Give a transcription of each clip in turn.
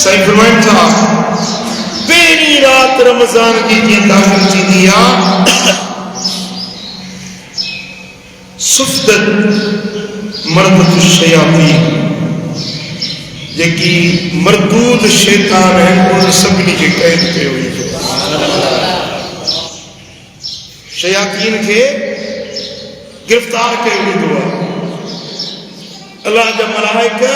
साईं फरमाइनि था पहिरीं रात रमज़ान जी जीअं दाख़िल थींदी आहे सुफ़दत मरदत शयातीन जेकी मरदूद शैतान आहिनि उन्हनि सभिनी खे क़ैद कयो वेंदो शयातीन खे गिरफ़्तार कयो वेंदो आहे अल्लाह जा मलाइका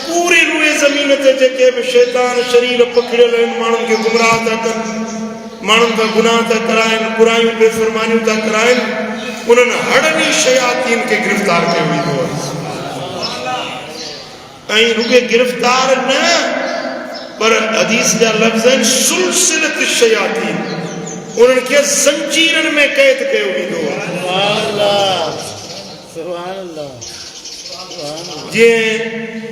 पूरी रूए ज़मीन ते जेके बि शैतान शरीर पकड़ियल आहिनि माण्हुनि खे गुमराह था कनि माण्हुनि खां गुनाह था कराइनि बुरायूं बेफ़रमानियूं था कराइनि उन्हनि हड़नी शयातीन के गिरफ्तार कयो वेंदो आहे ऐं रुगे गिरफ्तार न पर हदीस जा लफ़्ज़ आहिनि सुलसिलत शयातीन उन्हनि खे ज़ंजीरनि में क़ैद कयो वेंदो आहे सुभान अल्लाह जीअं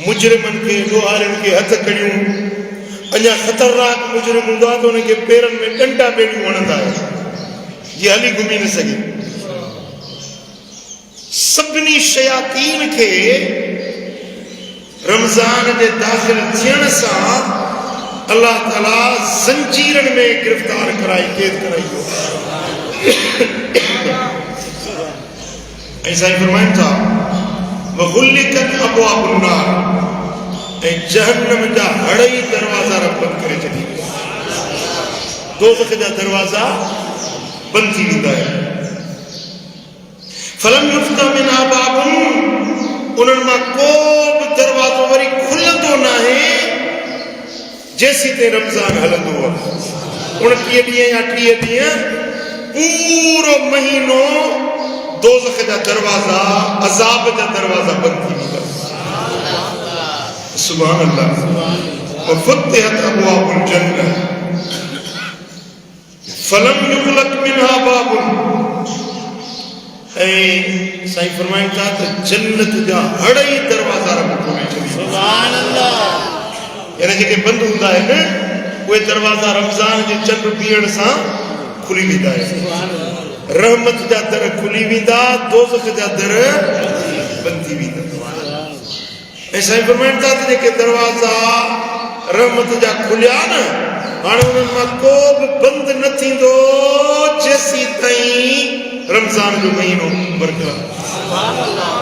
मुजरिमनि खे ॾोहारियुनि खे हथ कड़ियूं अञा ख़तरनाक मुजरिम हूंदो आहे त उनखे पेरनि में डंडा ॿेड़ियूं हणंदा आहिनि ये हली घुमी न सके सभिनी शयातीन के रमजान के दाखिल थियण सां अल्लाह ताला ज़ंजीरन में गिरफ्तार कराई कैद कराई ऐसा ही फरमाइनि था वग़ुल्लिक़त अब्वाबुन नार ऐं जहन्नम जा हड़ई दरवाजा रब बंद करे छॾी दोज़ख जा दरवाजा बंद थी वेंदा आहिनि फलम युफ्ता मिनहा बाबुन उन्हनि मां को बि दरवाज़ो वरी खुलंदो न आहे जेसीं ताईं रमज़ान हलंदो आहे 29 ॾींहं या 30 ॾींहं पूरो महीनो दोज़ख जा दरवाजा अज़ाब जा दरवाजा बंद थी वेंदा सुभान अल्लाह वफ़ुतिहत अब्वाबुल जन्नह फलम युग़लक़ मिनहा बाबुन ऐं साईं फरमाइनि था त जन्नत जा हड़ई दरवाजा रब खोले छॾींदा सुभान अल्लाह यानी जेके बंदि हूंदा आहिनि उहे दरवाजा रमज़ान जे चंड बीहण सां खुली वेंदा आहिनि रहमत जा दर खुली वेंदा दोज़ख जा दर बंदि थी वेंदा ऐं साईं फरमाइनि था त जेके दरवाजा रहमत जा खुलिया न हाणे उन्हनि मां को बि बंदि न थींदो जेसीं ताईं रमज़ान जो महीनो बरक़रार